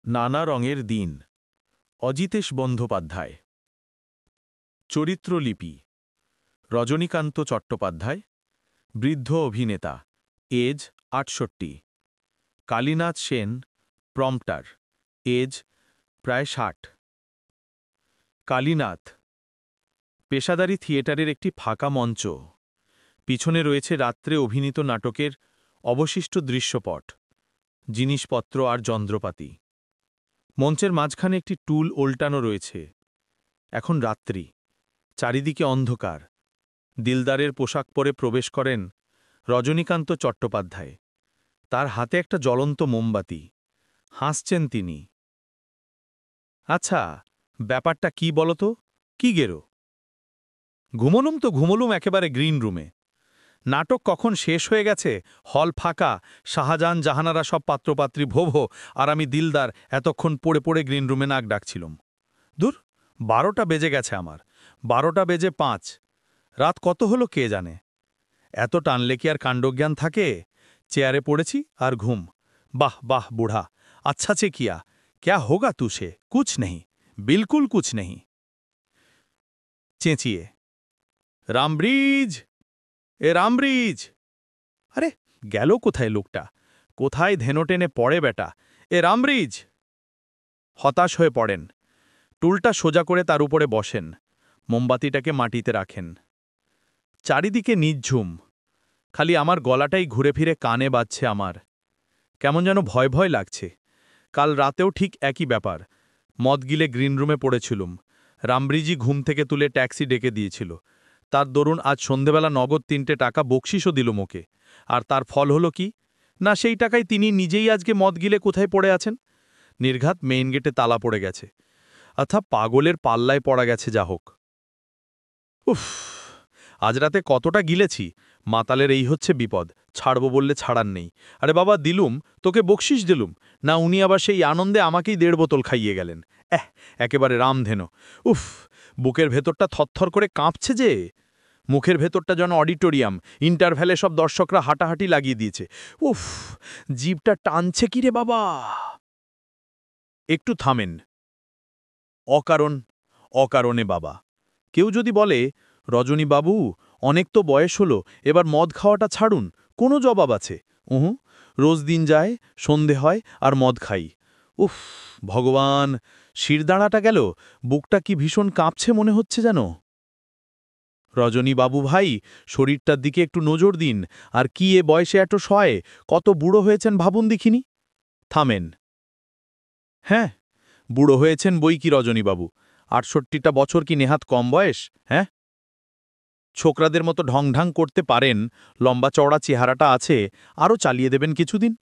নানা রঙের দিন অজিতেশ বন্দ্যোপাধ্যায়। চরিত্রলিপি রজনীকান্ত চট্টোপাধ্যায়, বৃদ্ধ অভিনেতা, age ৬৮। Kalinath Sen, prompter, age প্রায় ৬০। কালীনাথ পেশাদারী থিয়েটারের একটি ফাঁকা মঞ্চ। পিছনে রয়েছে রাত্রে অভিনীত নাটকের অবশিষ্ট দৃশ্যপট, জিনিসপত্র আর যন্ত্রপাতি। মঞ্চের মাঝখানে একটি টুল ওল্টানো রয়েছে। এখন রাত্রি, চারিদিকে অন্ধকার। দিলদারের পোশাক পরে প্রবেশ করেন রজনীকান্ত চট্টোপাধ্যায়। তার হাতে একটা জ্বলন্ত মোমবাতি। হাসছেন তিনি। আচ্ছা, ব্যাপারটা কি বলতো? কি গেরো? ঘুমলুম একেবারে গ্রিন রুমে। নাটক কখন শেষ হয়ে গেছে, হল ফাঁকা, শাহজাহান জাহানারা সব পাত্রপাত্রী ভোভো, আর আমি দিলদার এতক্ষণ পড়ে পড়ে গ্রিন রুমে নাক ডাকছিলাম। দূর, ১২টা বেজে গেছে আমার, ১২টা বেজে ৫। রাত কত হলো কে জানে। এত টানলে কি আর কাণ্ডজ্ঞান থাকে? চেয়ারে পড়েছি আর ঘুম। বাহ বাহ বুড়া, আচ্ছা চে কিয়া, ক্যা হোগা তুসে? কুছ নেই, বিলকুল কুছ নেই। চেঁচিয়ে, রামব্রিজ, এ রামব্রিজ! আরে গেল কোথায় লোকটা? কোথায় ধেনো টেনে পড়ে বেটা? এ রামব্রিজ! হতাশ হয়ে পড়েন। টুলটা সোজা করে তার উপরে বসেন, মোমবাতিটাকে মাটিতে রাখেন। চারিদিকে নিঝুম, খালি আমার গলাটাই ঘুরে ফিরে কানে বাজছে আমার। কেমন যেন ভয় ভয় লাগছে। কাল রাতেও ঠিক একই ব্যাপার। মদ গিলে গ্রিন রুমে পড়েছিলুম। রামব্রিজি ঘুম থেকে তুলে ট্যাক্সি ডেকে দিয়েছিল। তার দরুন আজ সন্ধেবেলা নগদ ৩টে টাকা বকশিসও দিল ওকে। আর তার ফল হলো কি? না, সেই টাকায় তিনি নিজেই আজকে মদ গিলে কোথায় পড়ে আছেন। নির্ঘাত মেইন গেটে তালা পড়ে গেছে। অর্থাৎ পাগলের পাল্লায় পড়া গেছে যা হোক। উফ, আজ রাতে কতটা গিলেছি। মাতালের এই হচ্ছে বিপদ, ছাড়ব বললে ছাড়ার নেই। আরে বাবা দিলুম, তোকে বকশিস দিলুম না, উনি আবার সেই আনন্দে আমাকেই ১.৫ বোতল খাইয়ে গেলেন। একেবারে রামধেনু। উফ, বুকের ভেতরটা থরথর করে কাঁপছে যে। মুখের ভেতরটা যেন অডিটোরিয়াম, ইন্টারভ্যালে সব দর্শকরা হাঁটাহাঁটি লাগিয়ে দিয়েছে। উফ, জিভটা টানছে কি রে বাবা। একটু থামেন। অকারণে বাবা। কেউ যদি বলে, রজনীবাবু অনেক তো বয়স হলো, এবার মদ খাওয়াটা ছাড়ুন, কোনো জবাব আছে? রোজ দিন যায়, সন্ধে হয় আর মদ খাই। উফ ভগবান, শিরদাঁড়াটা গেল, বুকটা কি ভীষণ কাঁপছে মনে হচ্ছে যেন। রজনীবাবু ভাই, শরীরটার দিকে একটু নজর দিন। আর কি এ বয়সে এত শয়? কত বুড়ো হয়েছেন ভাবুন দেখিনি। থামেন। হ্যাঁ, বুড়ো হয়েছেন বই কি রজনীবাবু। ৬৮টা বছর কি নেহাত কম বয়স? হ্যাঁ, ছোকরাদের মতো ঢংঢাং করতে পারেন, লম্বা চওড়া চেহারাটা আছে, আরও চালিয়ে দেবেন কিছুদিন।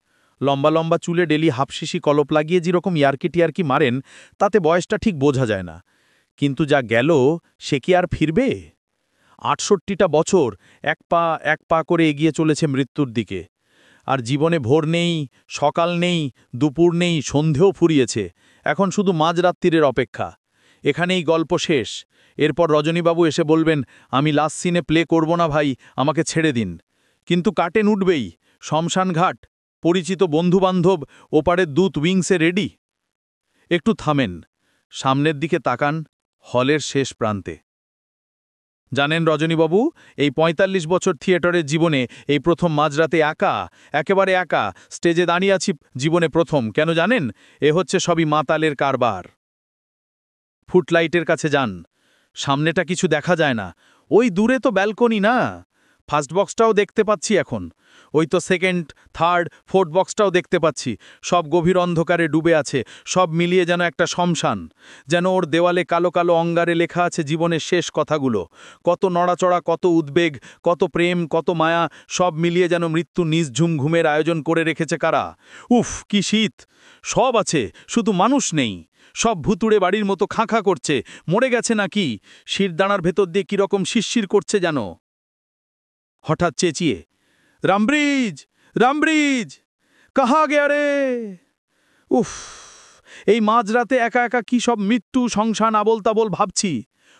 লম্বা লম্বা চুলে ডেলি হাফশিশি কলপ লাগিয়ে যেরকম ইয়ার্কি টিয়ার্কি মারেন, তাতে বয়সটা ঠিক বোঝা যায় না। কিন্তু যা গেল, সে কি আর ফিরবে? ৬৮টা বছর এক পা করে এগিয়ে চলেছে মৃত্যুর দিকে। আর জীবনে ভোর নেই, সকাল নেই, দুপুর নেই, সন্ধেও ফুরিয়েছে। এখন শুধু মাঝরাত্রিরের অপেক্ষা। এখানেই গল্প শেষ। এরপর রজনীবাবু এসে বলবেন, আমি লাস্ট সিনে প্লে করব না ভাই, আমাকে ছেড়ে দিন। কিন্তু কাটেন উঠবেই, শ্মশানঘাট, পরিচিত বন্ধুবান্ধব, ওপারের দূত উইংসে রেডি। একটু থামেন, সামনের দিকে তাকান, হলের শেষ প্রান্তে। জানেন রজনীবাবু, এই ৪৫ বছর থিয়েটারের জীবনে এই প্রথম মাঝরাতে একা, একেবারে একা স্টেজে দাঁড়িয়ে আছি জীবনে প্রথম। কেন জানেন? এ হচ্ছে সবই মাতালের কারবার। ফুটলাইটের কাছে যান, সামনেটা কিছু দেখা যায় না। ওই দূরে তো ব্যালকনি না, ফার্স্ট বক্সটাও দেখতে পাচ্ছি এখন। ওই তো সেকেন্ড, থার্ড, ফোর্থ বক্সটাও দেখতে পাচ্ছি। সব গভীর অন্ধকারে ডুবে আছে, সব মিলিয়ে যেন একটা শ্মশান। যেন ওর দেওয়ালে কালো কালো অঙ্গারে লেখা আছে জীবনের শেষ কথাগুলো। কত নড়াচড়া, কত উদ্বেগ, কত প্রেম, কত মায়া, সব মিলিয়ে যেন মৃত্যু নিঝুম ঘুমের আয়োজন করে রেখেছে কারা। উফ, কি শীত! সব আছে, শুধু মানুষ নেই। সব ভুতুড়ে বাড়ির মতো খাঁ করছে। মরে গেছে নাকি? শিরদাঁড়ার ভেতর দিয়ে কিরকম শিরশির করছে যেন। হঠাৎ চেঁচিয়ে, রামব্রিজ, রামব্রিজ, কাহা গেয়া রে! উফ, এই মাঝরাতে একা একা কি সব মৃত্যু, সংসান, আবোল তাবোল ভাবছি।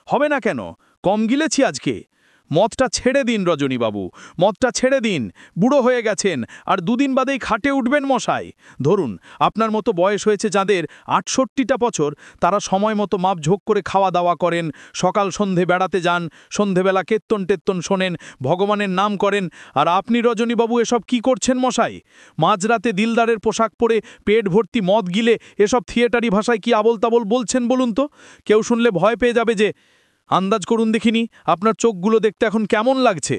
হবে না কেন? কম গিলেছি আজকে। মদটা ছেড়ে দিন রজনীবাবু, মদটা ছেড়ে দিন। বুড়ো হয়ে গেছেন, আর দুদিন বাদেই খাটে উঠবেন মশাই। ধরুন, আপনার মতো বয়স হয়েছে যাদের ৬৮টা বছর, তারা সময় মতো মাপঝোঁক করে খাওয়া দাওয়া করেন, সকাল সন্ধে বেড়াতে যান, সন্ধেবেলা কেত্তন টেত্তন শোনেন, ভগবানের নাম করেন। আর আপনি রজনীবাবু এসব কি করছেন মশাই? মাঝরাতে দিলদারের পোশাক পরে পেট ভর্তি মদ গিলে এসব থিয়েটারি ভাষায় কি আবোল তাবোল বলছেন বলুন তো? কেউ শুনলে ভয় পেয়ে যাবে যে। আন্দাজ করুন দেখিনি, আপনার চোখগুলো দেখতে এখন কেমন লাগছে।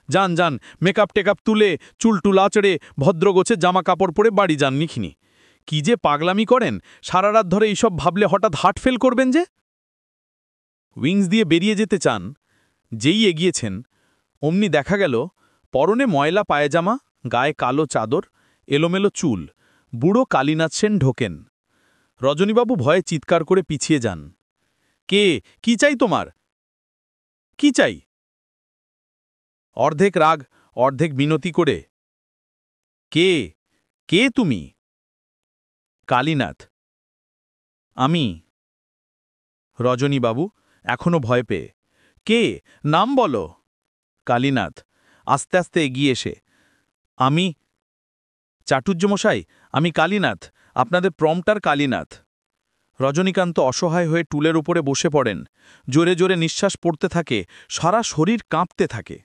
যান যান, মেকআপ টেকআপ তুলে, চুলটুল আচড়ে, ভদ্রগোছে জামা কাপড় পরে বাড়ি যান নিখিনি। কি যে পাগলামি করেন, সারা রাত ধরে এইসব ভাবলে হঠাৎ হার্ট ফেল করবেন যে। উইংস দিয়ে বেরিয়ে যেতে চান, যেই এগিয়েছেন অমনি দেখা গেল পরনে ময়লা পায়জামা, গায়ে কালো চাদর, এলোমেলো চুল, বুড়ো কালীনাথ সেন ঢোকেন। রজনীবাবু ভয়ে চিৎকার করে পিছিয়ে যান। কে? কি চাই তোমার? কি চাই? অর্ধেক রাগ অর্ধেক বিনতি করে। কে? কে তুমি? কালীনাথ। আমি। রজনীবাবু এখনো ভয় পেয়ে। কে? নাম বলো। কালীনাথ আস্তে আস্তে এগিয়ে এসে। আমি চাটুর্যমশাই, আমি কালীনাথ, আপনাদের প্রম্পটার কালীনাথ। রজনীকান্ত অসহায় হয়ে টুলের উপরে বসে পড়েন। জোরে জোরে নিঃশ্বাস পড়তে থাকে, সারা শরীর কাঁপতে থাকে।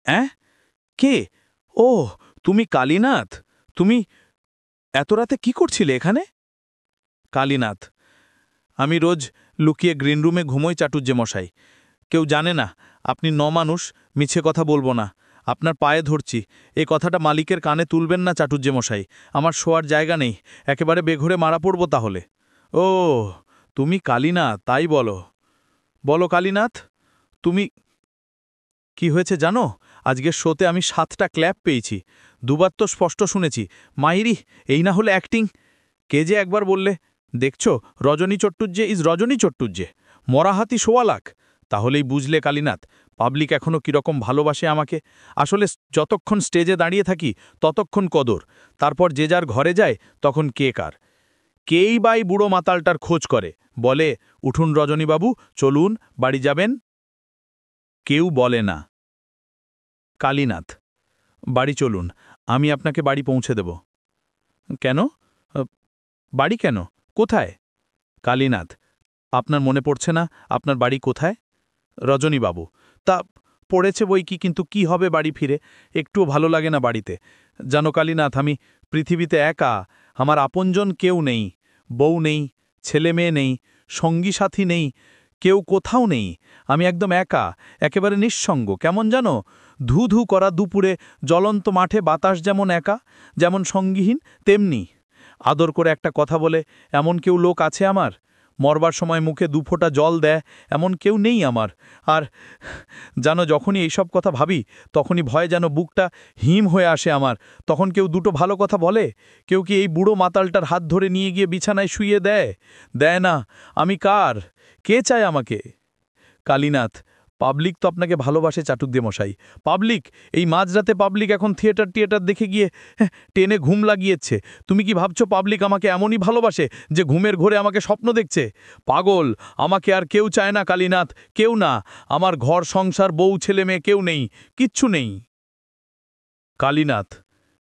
অ্যাঁ? কে? ও, তুমি কালীনাথ? তুমি এত রাতে কি করছিলে এখানে? কালীনাথ, আমি রোজ লুকিয়ে গ্রিনরুমে ঘুমোই চাটুর্যমশাই। কেউ জানে না, আপনি মানুষ, মিছে কথা বলবো না। আপনার পায়ে ধরছি, এই কথাটা মালিকের কানে তুলবেন না চাটুর্যমশাই। আমার শোয়ার জায়গা নেই, একেবারে বেঘরে মারা পড়ব তাহলে। ও, তুমি কালীনাথ, তাই বলো। বলো কালীনাথ, তুমি। কি হয়েছে জানো? আজকের শোতে আমি 7টা ক্ল্যাপ পেয়েছি। দুবার তো স্পষ্ট শুনেছি। মাইরি, এই না হলে অ্যাক্টিং। কে যে একবার বললে, দেখছো, রজনী চট্টুজ্জে ইজ রজনী চট্টুজ্জে, মরাহাতি 1.25 লাখ। তাহলেই বুঝলে কালীনাথ, পাবলিক এখনও কীরকম ভালোবাসে আমাকে। আসলে যতক্ষণ স্টেজে দাঁড়িয়ে থাকি ততক্ষণ কদর, তারপর যে যার ঘরে যায় তখন কে কার। কেই বাই বুড়ো মাতালটার খোঁজ করে, বলে, উঠুন রজনীবাবু, চলুন, বাড়ি যাবেন। কেউ বলে না। কালীনাথ, বাড়ি চলুন, আমি আপনাকে বাড়ি পৌঁছে দেব। কেন? বাড়ি কেন? কোথায়? কালীনাথ, আপনার মনে পড়ছে না আপনার বাড়ি কোথায়? রজনীবাবু, তা পড়েছে বই কি, কিন্তু কি হবে বাড়ি ফিরে? একটুও ভালো লাগে না বাড়িতে। জানো কালীনাথ, আমি পৃথিবীতে একা, আমার আপনজন কেউ নেই, বউ নেই, ছেলে মেয়ে নেই, সঙ্গী সাথী নেই, কেউ কোথাও নেই। আমি একদম একা, একেবারে নিঃসঙ্গ। কেমন জানো? ধু ধু করা দুপুরে জ্বলন্ত মাঠে বাতাস যেমন একা, যেমন সঙ্গীহীন, তেমনি। আদর করে একটা কথা বলে এমন কেউ লোক আছে আমার? মরবার সময় মুখে 2 ফোঁটা জল দেয় এমন কেউ নেই আমার। আর জানো, যখনই এইসব কথা ভাবি তখনই ভয়ে যেন বুকটা হিম হয়ে আসে আমার। তখন কেউ দুটো ভালো কথা বলে? কেউ কি এই বুড়ো মাতালটার হাত ধরে নিয়ে গিয়ে বিছানায় শুইয়ে দেয়? দেয় না। আমি কার? কে চায় আমাকে? কালীনাথ, পাবলিক তো আপনাকে ভালোবাসে চাটুর্যমশাই। পাবলিক, এই মাঝরাতে পাবলিক এখন থিয়েটার দেখে গিয়ে টেনে ঘুম লাগিয়েছে। তুমি কি ভাবছো পাবলিক আমাকে এমনই ভালোবাসে যে ঘুমের ঘোরে আমাকে স্বপ্ন দেখছে? পাগল, আমাকে আর কেউ চায় না কালীনাথ, কেউ না। আমার ঘর সংসার বউ ছেলে মেয়ে কেউ নেই, কিচ্ছু নেই। কালীনাথ,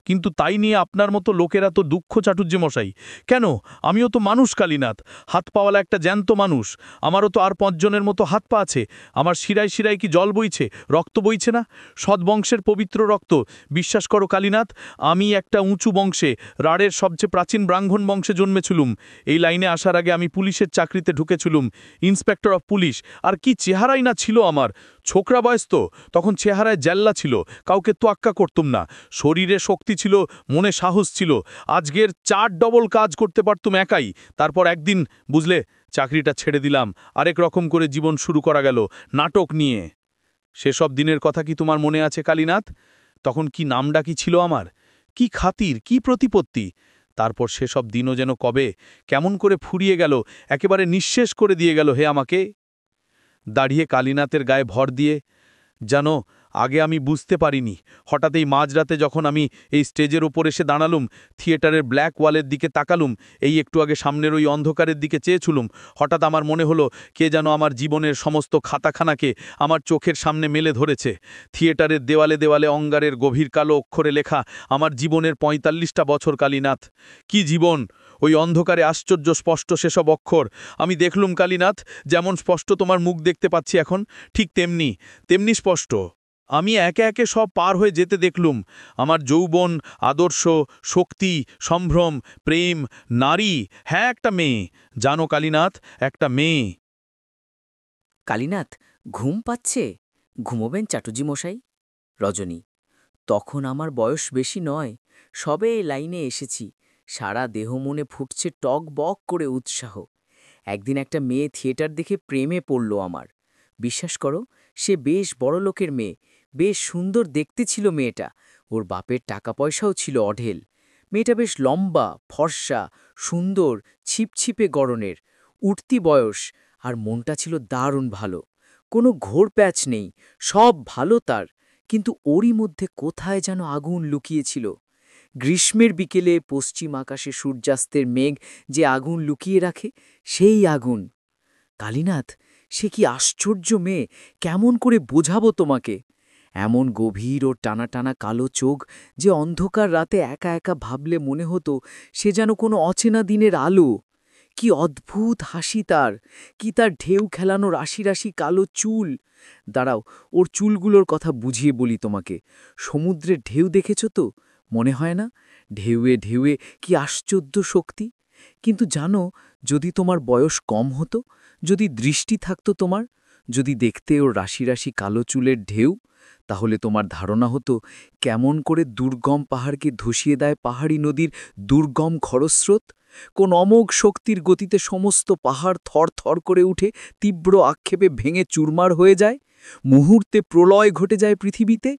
কিন্তু তাই নিয়ে আপনার মতো লোকেরা তো দুঃখ চাটুর্যমশাই। কেন? আমিও তো মানুষ কালীনাথ, হাত পাওয়ালা একটা জ্যান্ত মানুষ। আমারও তো আর 5 জনের মতো হাত পা আছে। আমার শিরায় শিরায় কি জল বইছে, রক্ত বইছে না? সদ্বংশের পবিত্র রক্ত। বিশ্বাস করো কালীনাথ, আমি একটা উঁচু বংশে, রাড়ের সবচেয়ে প্রাচীন ব্রাহ্মণ বংশে জন্মেছিলুম। এই লাইনে আসার আগে আমি পুলিশের চাকরিতে ঢুকেছিলুম, ইন্সপেক্টর অফ পুলিশ। আর কি চেহারাই না ছিল আমার! ছোকরা বয়স তো, তখন চেহারায় জ্যাল্লা ছিল, কাউকে তোয়াক্কা করতুম না। শরীরে শক্তি ছিল, মনে সাহস ছিল। আজকের 4 ডবল কাজ করতে পারতুম একাই। তারপর একদিন, বুঝলে, চাকরিটা ছেড়ে দিলাম, আরেক রকম করে জীবন শুরু করা গেল, নাটক নিয়ে। সেসব দিনের কথা কি তোমার মনে আছে কালীনাথ? তখন কি নামডাকি ছিল আমার, কি খাতির, কি প্রতিপত্তি! তারপর সেসব দিনও যেন কবে কেমন করে ফুরিয়ে গেল, একেবারে নিঃশেষ করে দিয়ে গেল হে আমাকে। দাঁড়িয়ে কালীনাথের গায়ে ভর দিয়ে, জানো, আগে আমি বুঝতে পারিনি। হঠাৎ এই মাঝরাতে যখন আমি এই স্টেজের ওপর এসে দাঁড়ালুম, থিয়েটারের ব্ল্যাক ওয়ালের দিকে তাকালুম, এই একটু আগে সামনের ওই অন্ধকারের দিকে চেয়েছিলুম, হঠাৎ আমার মনে হলো কে যেন আমার জীবনের সমস্ত খাতাখানাকে আমার চোখের সামনে মেলে ধরেছে। থিয়েটারের দেওয়ালে দেওয়ালে অঙ্গারের গভীর কালো অক্ষরে লেখা আমার জীবনের ৪৫টা বছর। কালীনাথ, কি জীবন! ওই অন্ধকারে আশ্চর্য স্পষ্ট সেসব অক্ষর। আমি দেখলুম কালীনাথ, যেমন স্পষ্ট তোমার মুখ দেখতে পাচ্ছি এখন, ঠিক তেমনি স্পষ্ট। আমি একে একে সব পার হয়ে যেতে দেখলুম। আমার যৌবন, আদর্শ, শক্তি, সম্ভ্রম, প্রেম, নারী, হ্যাঁ একটা মেয়ে। জানো কালীনাথ, একটা মেয়ে। কালীনাথ, ঘুম পাচ্ছে? ঘুমোবেন চাটুজি মশাই? রজনী: তখন আমার বয়স বেশি নয়, সবে এই লাইনে এসেছি, সারা দেহ মনে ফুটছে টক বক করে উৎসাহ। একদিন একটা মেয়ে থিয়েটার দেখে প্রেমে পড়ল আমার। বিশ্বাস করো, সে বেশ বড়লোকের মেয়ে, বেশ সুন্দর দেখতে ছিল মেয়েটা। ওর বাপের টাকা পয়সাও ছিল অঢেল। মেয়েটা বেশ লম্বা, ফর্সা, সুন্দর, ছিপছিপে গড়নের, উঠতি বয়স, আর মনটা ছিল দারুণ ভালো। কোনো ঘোর প্যাচ নেই, সব ভালো তার, কিন্তু ওরই মধ্যে কোথায় যেন আগুন লুকিয়েছিল। গ্রীষ্মের বিকেলে পশ্চিম আকাশে সূর্যাস্তের মেঘ যে আগুন লুকিয়ে রাখে, সেই আগুন। কালীনাথ, সে কি আশ্চর্য মেয়ে, কেমন করে বোঝাবো তোমাকে? এমন গভীর ও টানা টানা কালো চোখ যে অন্ধকার রাতে একা একা ভাবলে মনে হতো সে যেন কোনো অচেনা দিনের আলো। কি অদ্ভুত হাসি তার, কি তার ঢেউ খেলানো রাশি রাশি কালো চুল! দাঁড়াও, ওর চুলগুলোর কথা বুঝিয়ে বলি তোমাকে। সমুদ্রের ঢেউ দেখেছ তো? মনে হয় না ঢেউয়ে ঢেউয়ে কি আশ্চর্য শক্তি? কিন্তু জানো, যদি তোমার বয়স কম হতো, যদি দৃষ্টি থাকতো তোমার, যদি দেখতে ওর রাশি রাশি কালো চুলের ঢেউ, তাহলে তোমার ধারণা হতো কেমন করে দুর্গম পাহাড়কে ধসিয়ে দেয় পাহাড়ি নদীর দুর্গম খরস্রোত। কোন অমোঘ শক্তির গতিতে সমস্ত পাহাড় থর থর করে উঠে তীব্র আক্ষেপে ভেঙে চুরমার হয়ে যায়, মুহূর্তে প্রলয় ঘটে যায় পৃথিবীতে।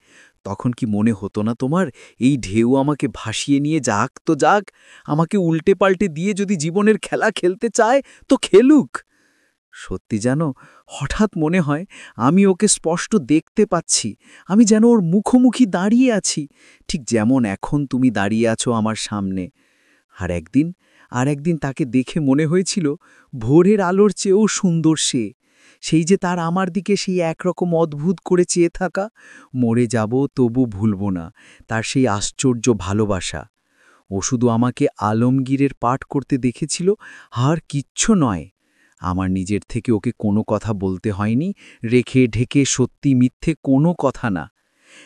তখন কি মনে হতো না তোমার, এই ঢেউ আমাকে ভাসিয়ে নিয়ে যাক তো যাক, আমাকে উল্টে পাল্টে দিয়ে যদি জীবনের খেলা খেলতে চায় তো খেলুক? সত্যি জানো, হঠাৎ মনে হয় আমি ওকে স্পষ্ট দেখতে পাচ্ছি, আমি যেন ওর মুখোমুখি দাঁড়িয়ে আছি, ঠিক যেমন এখন তুমি দাঁড়িয়ে আছো আমার সামনে। আর একদিন তাকে দেখে মনে হয়েছিল ভোরের আলোর চেয়েও সুন্দর সে। সেই যে তার আমার দিকে সেই একরকম অদ্ভুত করে চেয়ে থাকা, মরে যাব তবু ভুলব না, তার সেই আশ্চর্য ভালোবাসা। ও শুধু আমাকে আলমগীরের পাঠ করতে দেখেছিল, আর কিচ্ছু নয়। আমার নিজের থেকে ওকে কোনো কথা বলতে হয়নি, রেখে ঢেকে সত্যি মিথ্যে কোনো কথা না।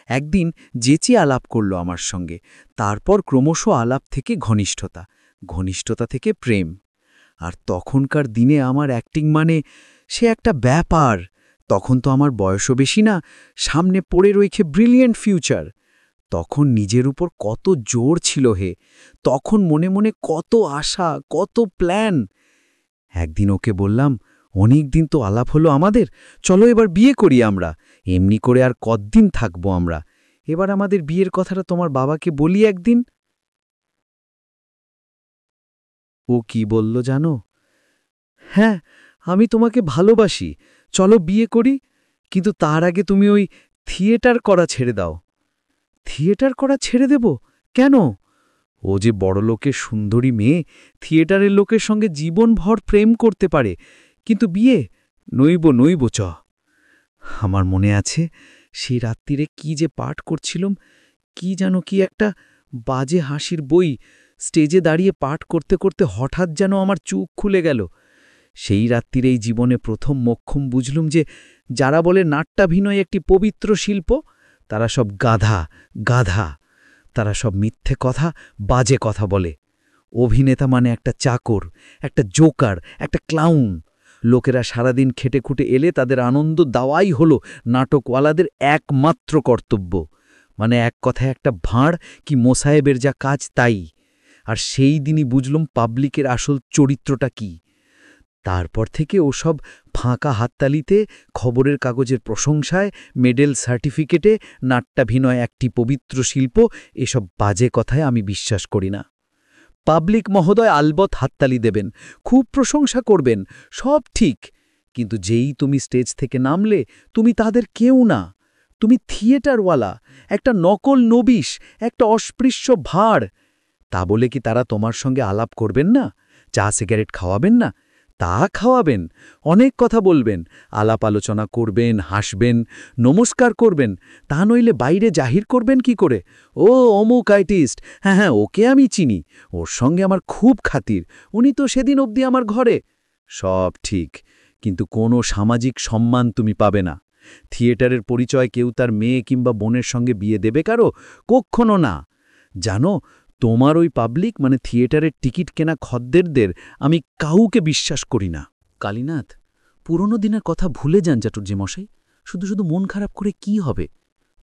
একদিন যেচে আলাপ করল আমার সঙ্গে, তারপর ক্রমশ আলাপ থেকে ঘনিষ্ঠতা, ঘনিষ্ঠতা থেকে প্রেম। আর তখনকার দিনে আমার অ্যাক্টিং মানে সে একটা ব্যাপার। তখন তো আমার বয়সও বেশি না, সামনে পড়ে রয়েছে ব্রিলিয়েন্ট ফিউচার। তখন নিজের উপর কত জোর ছিল হে, তখন মনে মনে কত আশা, কত প্ল্যান। একদিন ওকে বললাম, অনেক দিন তো আলাপ হলো আমাদের, চলো এবার বিয়ে করি আমরা। এমনি করে আর কতদিন থাকবো আমরা? এবার আমাদের বিয়ের কথাটা তোমার বাবাকে বলি একদিন। ও কি বলল জানো? হ্যাঁ, আমি তোমাকে ভালোবাসি, চলো বিয়ে করি, কিন্তু তার আগে তুমি ওই থিয়েটার করা ছেড়ে দাও। থিয়েটার করা ছেড়ে দেব? কেন? ও যে বড়লোকের সুন্দরী মেয়ে, থিয়েটারের লোকের সঙ্গে জীবনভর প্রেম করতে পারে, কিন্তু বিয়ে নইব চ। আমার মনে আছে সেই রাত্রিরে কি যে পাঠ করছিলাম, কি জানো, কি একটা বাজে হাসির বই। স্টেজে দাঁড়িয়ে পাঠ করতে করতে হঠাৎ যেন আমার চোখ খুলে গেল। সেই রাত্রিরেই জীবনে প্রথম মোক্ষম বুঝলুম যে যারা বলে নাট্যাভিনয় একটি পবিত্র শিল্প, তারা সব গাধা গাধা। তারা সব মিথ্যে কথা, বাজে কথা বলে। অভিনেতা মানে একটা চাকর, একটা জোকার, একটা ক্লাউন। লোকেরা সারাদিন খেটে খুঁটে এলে তাদের আনন্দ দেওয়াই হলো নাটকওয়ালাদের একমাত্র কর্তব্য। মানে এক কথায় একটা ভাঁড় কি মোসাহেবের যা কাজ তাই। আর সেই দিনই বুঝলুম পাবলিকের আসল চরিত্রটা কি। তারপর থেকে ওসব ফাঁকা হাততালিতে, খবরের কাগজের প্রশংসায়, মেডেল সার্টিফিকেটে নাট্যাভিনয় একটি পবিত্র শিল্প, এসব বাজে কথায় আমি বিশ্বাস করি না। পাবলিক মহোদয় আলবৎ হাততালি দেবেন, খুব প্রশংসা করবেন, সব ঠিক, কিন্তু যেই তুমি স্টেজ থেকে নামলে তুমি তাদের কেউ না। তুমি থিয়েটারওয়ালা, একটা নকল নবিশ, একটা অস্পৃশ্য ভাঁড়। তা বলে কি তারা তোমার সঙ্গে আলাপ করবেন না? চা সিগারেট খাওয়াবেন না? তা খাওয়াবেন, অনেক কথা বলবেন, আলাপ আলোচনা করবেন, হাসবেন, নমস্কার করবেন। তা নইলে বাইরে জাহির করবেন কি করে? ও অমুক আর্টিস্ট, হ্যাঁ হ্যাঁ, ওকে আমি চিনি, ওর সঙ্গে আমার খুব খাতির, উনি তো সেদিন অবধি আমার ঘরে। সব ঠিক, কিন্তু কোনো সামাজিক সম্মান তুমি পাবে না। থিয়েটারের পরিচয় কেউ তার মেয়ে কিংবা বোনের সঙ্গে বিয়ে দেবে কারো? কক্ষনো না। জানো, তোমার ওই পাবলিক মানে থিয়েটারের টিকিট কেনা খদ্দেরদের আমি কাউকে বিশ্বাস করি না। কালীনাথ, পুরনো দিনের কথা ভুলে যান চাটুর্যে মশাই। শুধু শুধু মন খারাপ করে কি হবে?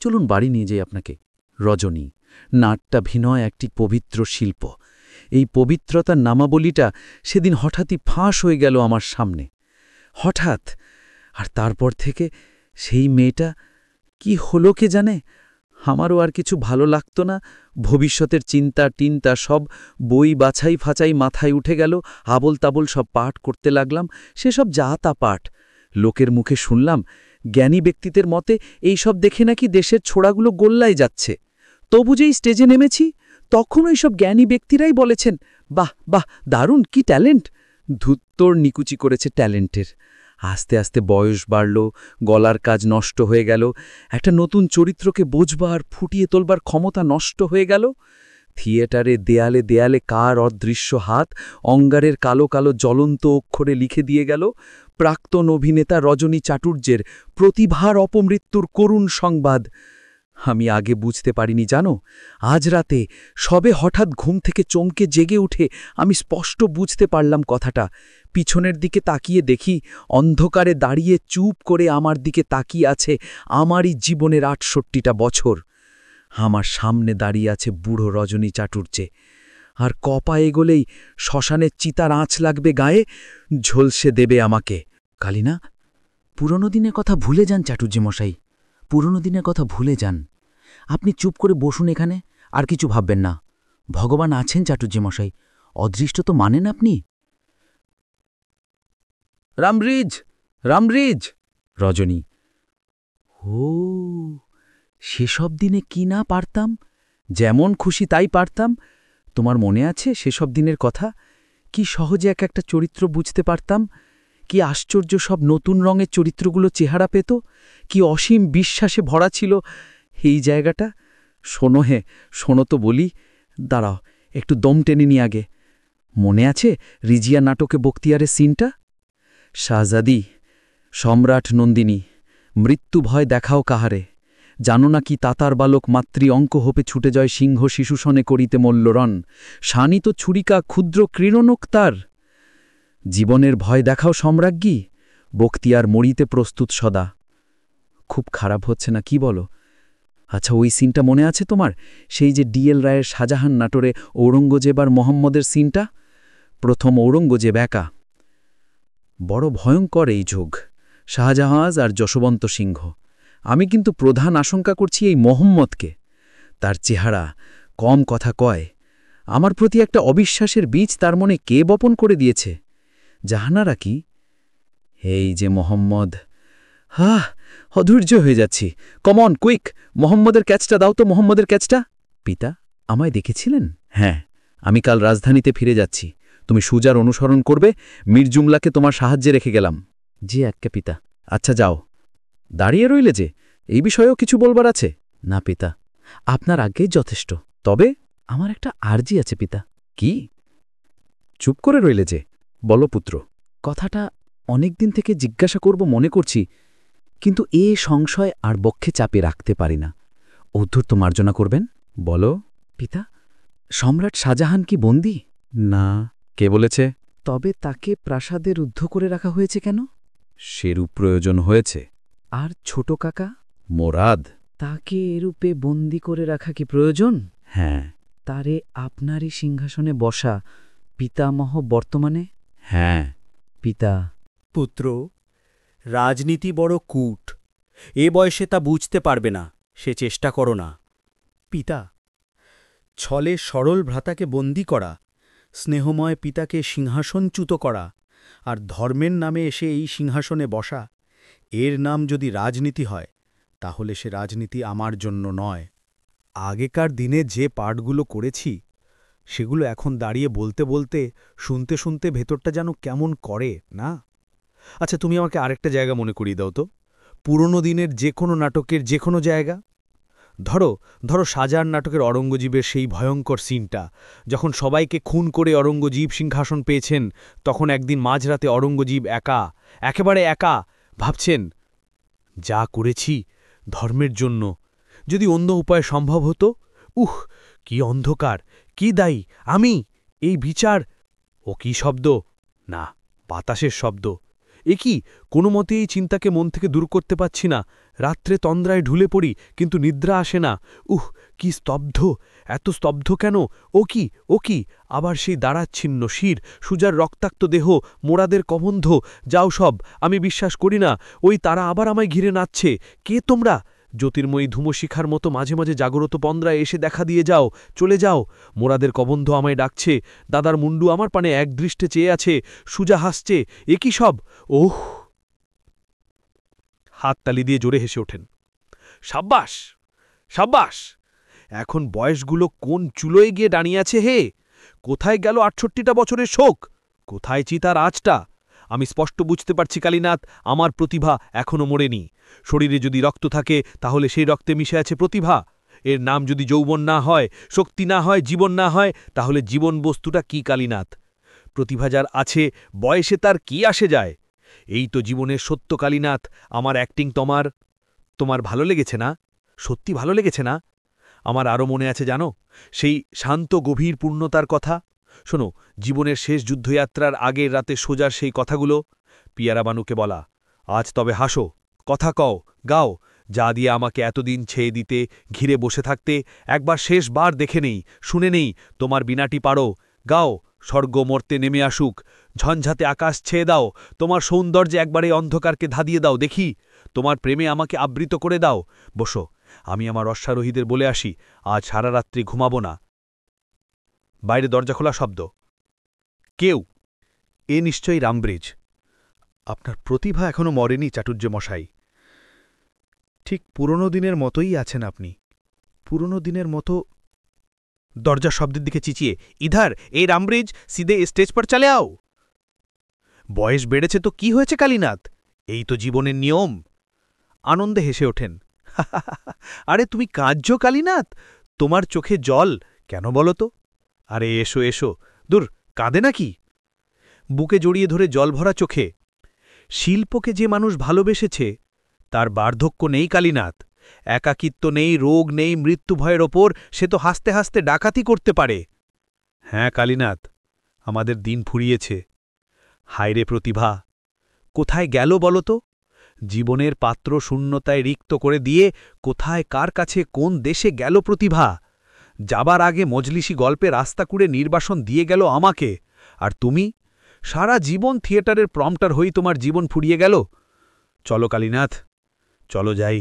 চলুন বাড়ি নিয়ে যাই আপনাকে। রজনী, নাট্যাভিনয় একটি পবিত্র শিল্প। এই পবিত্রতার নামাবলীটা সেদিন হঠাৎই ফাঁস হয়ে গেল আমার সামনে। হঠাৎ। আর তারপর থেকে সেই মেয়েটা কি হলো কে জানে। আমারও আর কিছু ভালো লাগত না। ভবিষ্যতের চিন্তা টিন্তা সব বই বাছাই ফাছাই মাথায় উঠে গেল। আবল তাবল সব পাঠ করতে লাগলাম। সেসব যা তা পাঠ। লোকের মুখে শুনলাম, জ্ঞানী ব্যক্তিদের মতে এইসব দেখে নাকি দেশের ছোড়াগুলো গোল্লায় যাচ্ছে। তবু যেই স্টেজে নেমেছি, তখন ওই সব জ্ঞানী ব্যক্তিরাই বলেছেন, বাহ বাহ, দারুণ, কি ট্যালেন্ট। ধুত্তর নিকুচি করেছে ট্যালেন্টের। আস্তে আস্তে বয়স বাড়ল, গলার কাজ নষ্ট হয়ে গেল, একটা নতুন চরিত্রকে বোঝবার ফুটিয়ে তোলবার ক্ষমতা নষ্ট হয়ে গেল। থিয়েটারে দেয়ালে দেয়ালে কার অদৃশ্য হাত অঙ্গারের কালো কালো জ্বলন্ত অক্ষরে লিখে দিয়ে গেল প্রাক্তন অভিনেতা রজনী চাটুর্যের প্রতিভার অপমৃত্যুর করুণ সংবাদ। আমি আগে বুঝতে পারিনি জানো। আজ রাতে সবে হঠাৎ ঘুম থেকে চমকে জেগে উঠে আমি স্পষ্ট বুঝতে পারলাম কথাটা। পিছনের দিকে তাকিয়ে দেখি, অন্ধকারে দাঁড়িয়ে চুপ করে আমার দিকে তাকিয়ে আছে আমারই জীবনের ৬৮টা বছর। আমার সামনে দাঁড়িয়ে আছে বুড়ো রজনী চাটুর্যে। আর কপা এগোলেই শ্মশানের চিতার আঁচ লাগবে গায়ে, ঝলসে দেবে আমাকে। কালিনা, পুরনো দিনের কথা ভুলে যান চাটুর্যে মশাই, পুরনো দিনের কথা ভুলে যান। আপনি চুপ করে বসুন এখানে, আর কিছু ভাববেন না। ভগবান আছেন চাটুর্যে মশাই, অদৃষ্ট তো মানেন আপনি। রামরিজ, রামরিজ। রজনী, ও, সেসব দিনে কি না পারতাম, যেমন খুশি তাই পারতাম। তোমার মনে আছে সেসব দিনের কথা? কি সহজে এক একটা চরিত্র বুঝতে পারতাম, কি আশ্চর্য সব নতুন রঙের চরিত্রগুলো চেহারা পেত, কি অসীম বিশ্বাসে ভরা ছিল এই জায়গাটা। শোনো হে, শোনো তো বলি। দাঁড়াও, একটু দম টেনে নি আগে। মনে আছে রিজিয়া নাটকে বক্তিয়ারের সিনটা? শাহজাদি, সম্রাট নন্দিনী, মৃত্যু ভয় দেখাও কাহারে, জানো না কি তাতার বালক মাতৃ অঙ্ক হোপে ছুটে যায় সিংহ শিশুসনে করিতে মল্লরণ, শানিত ছুরিকা ক্ষুদ্র ক্রীড়নক তার। জীবনের ভয় দেখাও সম্রাজ্ঞী, বক্তিয়ার মরিতে প্রস্তুত সদা। খুব খারাপ হচ্ছে না কি বলো? আচ্ছা, ওই সিনটা মনে আছে তোমার? সেই যে ডিএল রায়ের শাহজাহান নাটোরে ঔরঙ্গজেব আর মোহাম্মদের সিনটা? প্রথম ঔরঙ্গজেব একা। বড় ভয়ঙ্কর এই যোগ, শাহজাহাজ আর যশবন্ত সিংহ। আমি কিন্তু প্রধান আশঙ্কা করছি এই মোহাম্মদকে। তার চেহারা, কম কথা কয়, আমার প্রতি একটা অবিশ্বাসের বীজ তার মনে কে বপন করে দিয়েছে? জাহানারা কি? এই যে মোহাম্মদ। অধৈর্য হয়ে যাচ্ছি। কমন, কুইক, মোহাম্মদের ক্যাচটা দাও তো, মোহাম্মদের ক্যাচটা। পিতা, আমায় দেখেছিলেন? হ্যাঁ, আমি কাল রাজধানীতে ফিরে যাচ্ছি। তুমি সুজার অনুসরণ করবে, মীর জুমলাকে তোমার সাহায্যে রেখে গেলাম। জি আজ্ঞা পিতা। আচ্ছা যাও। দাঁড়িয়ে রইলে যে, এই বিষয়েও কিছু বলবার আছে? না পিতা, আপনার আজ্ঞেই যথেষ্ট। তবে আমার একটা আর্জি আছে পিতা। কি? চুপ করে রইলে যে, বলো পুত্র। কথাটা অনেক দিন থেকে জিজ্ঞাসা করব মনে করছি, কিন্তু এ সংশয় আর বক্ষে চাপে রাখতে পারি না। অধ্যূর্ত মার্জনা করবেন? বলো পিতা। সম্রাট শাহজাহান কি বন্দী? না। কে বলেছে? তবে তাকে প্রাসাদে রুদ্ধ করে রাখা হয়েছে কেন? সেরূপ প্রয়োজন হয়েছে। আর ছোট কাকা মোরাদ, তাকে এরূপে বন্দী করে রাখা কি প্রয়োজন? হ্যাঁ। তারে আপনারই সিংহাসনে বসা পিতামহ বর্তমানে? হ্যাঁ পিতা। পুত্র, রাজনীতি বড় কূট, এ বয়সে তা বুঝতে পারবে না, সে চেষ্টা করো না। পিতা, ছলে সরল ভ্রাতাকে বন্দী করা, স্নেহময় পিতাকে সিংহাসনচ্যুত করা, আর ধর্মের নামে এসে এই সিংহাসনে বসা, এর নাম যদি রাজনীতি হয়, তাহলে সে রাজনীতি আমার জন্য নয়। আগেকার দিনে যে পাঠগুলো করেছি সেগুলো এখন দাঁড়িয়ে বলতে বলতে শুনতে শুনতে ভেতরটা যেন কেমন করে না। আচ্ছা, তুমি আমাকে আরেকটা জায়গা মনে করিয়ে দাও তো, পুরনো দিনের যে কোনো নাটকের যে কোনো জায়গা। ধরো ধরো শাহজাহান নাটকের অরঙ্গজীবের সেই ভয়ঙ্কর সিনটা, যখন সবাইকে খুন করে অরঙ্গজীব সিংহাসন পেয়েছেন, তখন একদিন মাঝরাতে অরঙ্গজীব একা, একেবারে একা, ভাবছেন, যা করেছি ধর্মের জন্য, যদি অন্য উপায় সম্ভব হতো। কি অন্ধকার, কি দায়ী আমি, এই বিচার। ও কি শব্দ? না, বাতাসের শব্দ। এ কি, কোনো মতে এই চিন্তাকে মন থেকে দূর করতে পারছি না। রাত্রে তন্দ্রায় ঢুলে পড়ি, কিন্তু নিদ্রা আসে না। কি স্তব্ধ, এত স্তব্ধ কেন? ও কি, আবার সেই দাঁড়াচ্ছিন্ন শির, সুজার রক্তাক্ত দেহ, মোড়াদের কবন্ধ। যাও সব, আমি বিশ্বাস করি না। ওই তারা আবার আমায় ঘিরে নাচছে। কে তোমরা? জ্যোতির্ময়ী ধূমশিখার মতো মাঝে মাঝে জাগরত পন্দ্রায় এসে দেখা দিয়ে যাও, চলে যাও। মোরাদের কবন্ধ আমায় ডাকছে, দাদার মুন্ডু আমার পানে একদৃষ্টে চেয়ে আছে, সুজা হাসছে। এ কি সব? ওহ! হাততালি দিয়ে জোরে হেসে ওঠেন। সাব্বাস, সাব্বাস! এখন বয়সগুলো কোন চুলোয় গিয়ে দাঁড়িয়ে আছে হে? কোথায় গেল ৬৮টা বছরের শোক? কোথায় চিতার আঁচটা? আমি স্পষ্ট বুঝতে পারছি কালীনাথ, আমার প্রতিভা এখনো মরেনি। শরীরে যদি রক্ত থাকে তাহলে সেই রক্তে মিশে আছে প্রতিভা। এর নাম যদি যৌবন না হয়, শক্তি না হয়, জীবন না হয়, তাহলে জীবন বস্তুটা কি কালীনাথ? প্রতিভা যার আছে, বয়সে তার কি আসে যায়? এই তো জীবনের সত্য কালীনাথ। আমার অ্যাক্টিং তোমার ভালো লেগেছে না? সত্যি ভালো লেগেছে না? আমার আরও মনে আছে জানো, সেই শান্ত গভীর পূর্ণতার কথা। শোনো, জীবনের শেষ যুদ্ধযাত্রার আগের রাতে সোজার সেই কথাগুলো, পিয়ারা বানুকে বলা, আজ তবে হাসো, কথা কও, গাও, যা দিয়ে আমাকে এতদিন ছেয়ে দিতে, ঘিরে বসে থাকতে, একবার শেষবার দেখে নেই, শুনে নেই, তোমার বিনাটি পারো, গাও, স্বর্গ মর্তে নেমে আসুক, ঝঞ্ঝাতে আকাশ ছেয়ে দাও, তোমার সৌন্দর্যে একবার এই অন্ধকারকে ধাদিয়ে দাও দেখি, তোমার প্রেমে আমাকে আবৃত করে দাও। বসো, আমি আমার অশ্বারোহীদের বলে আসি, আজ সারা রাত্রি ঘুমাবো না। বাইরে দরজা খোলা শব্দ। কেউ? এ নিশ্চয়ই রামব্রিজ। আপনার প্রতিভা এখনো মরেনি চাটুর্য মশাই। ঠিক পুরনো দিনের মতোই আছেন আপনি, পুরনো দিনের মতো। দরজার শব্দের দিকে চিচিয়ে, ইধার, এই রামব্রিজ, সিধে স্টেজ পর চলে আও। বয়স বেড়েছে তো কি হয়েছে কালীনাথ? এই তো জীবনের নিয়ম। আনন্দে হেসে ওঠেন। আরে তুমি কাঁদছো কালীনাথ? তোমার চোখে জল কেন বলো তো? আরে এসো এসো, দূর, কাঁদে নাকি? বুকে জড়িয়ে ধরে জল ভরা চোখে। শিল্পকে যে মানুষ ভালোবেসেছে তার বার্ধক্য নেই কালীনাথ, একাকিত্ব নেই, রোগ নেই, মৃত্যু ভয়ের ওপর সে তো হাসতে হাসতে ডাকাতি করতে পারে। হ্যাঁ কালীনাথ, আমাদের দিন ফুরিয়েছে। হায়রে প্রতিভা, কোথায় গেল বলো তো? জীবনের পাত্র শূন্যতায় রিক্ত করে দিয়ে কোথায়, কার কাছে, কোন দেশে গেল প্রতিভা? যাবার আগে মজলিসি গল্পে রাস্তা কুড়ে নির্বাসন দিয়ে গেল আমাকে, আর তুমি সারা জীবন থিয়েটারের প্রম্পটার হয়েই তোমার জীবন ফুরিয়ে গেল। চলো কালীনাথ, চলো যাই।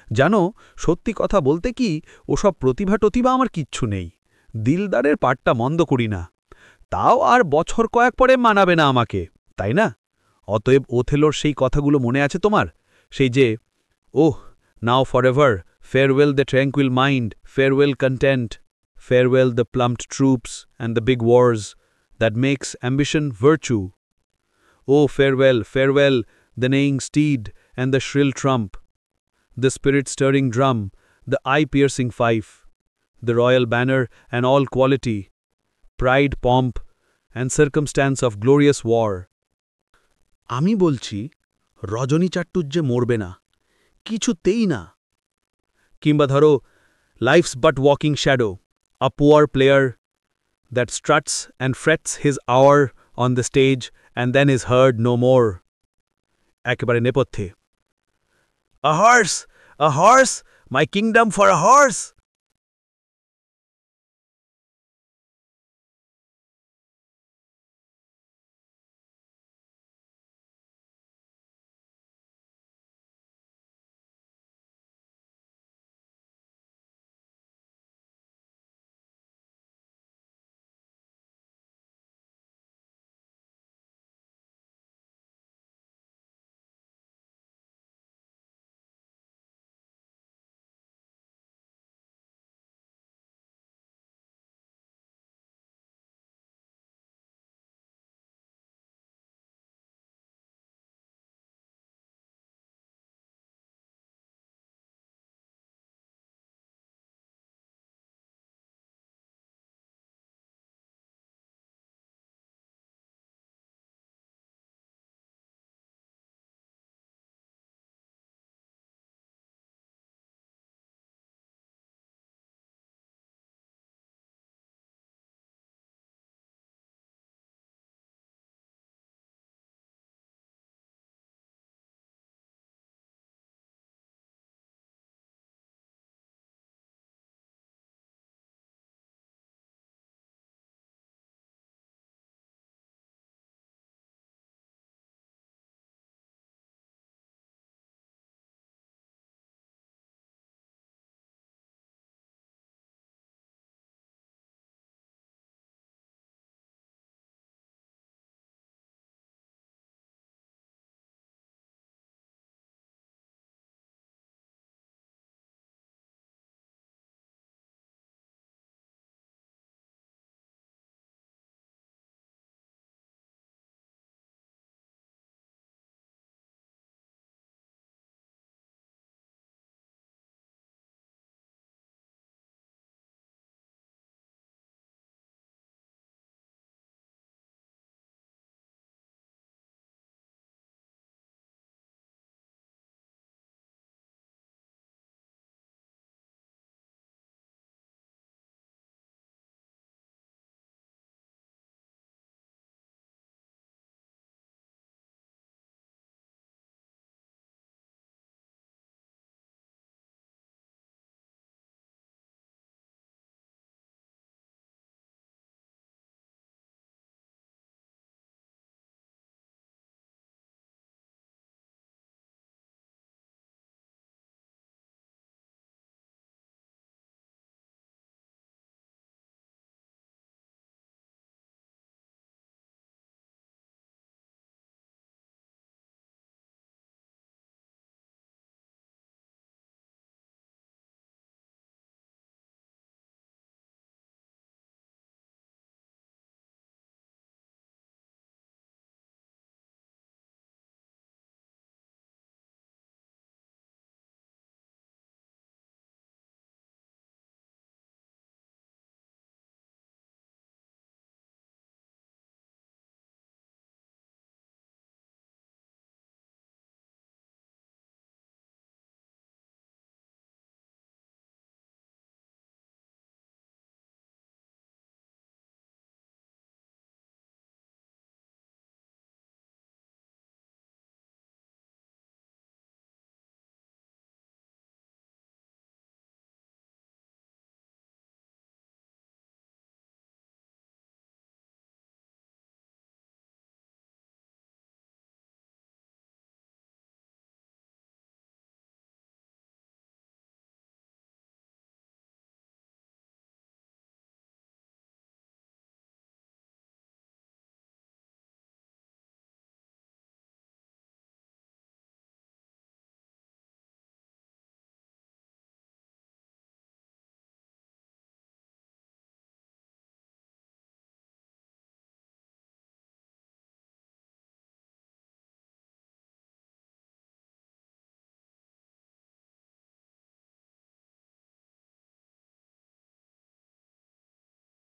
জানো, সত্যি কথা বলতে কি, ওসব প্রতিভা টতিভা আমার কিচ্ছু নেই। দিলদারের পাঠটা মন্দ করি না, তাও আর বছর কয়েক পরে মানাবে না আমাকে, তাই না? অতএব ওথেলোর সেই কথাগুলো মনে আছে তোমার? সেই যে, ওহ, নাও forever, farewell the tranquil mind, farewell content, farewell the plumped troops and the big wars that makes ambition virtue. Oh, farewell, farewell, the neighing steed and the shrill trump, the spirit-stirring drum, the eye-piercing fife, the royal banner and all quality, pride, pomp, and circumstance of glorious war. আমি বলছি, রজনী চাট্টুর্যে মরবে না, কিছুতেই না। কিংবা ধরো, life's but walking shadow, a poor player that struts and frets his hour on the stage and then is heard no more. একেবারে নেপথ্যে, a horse, my kingdom for a horse!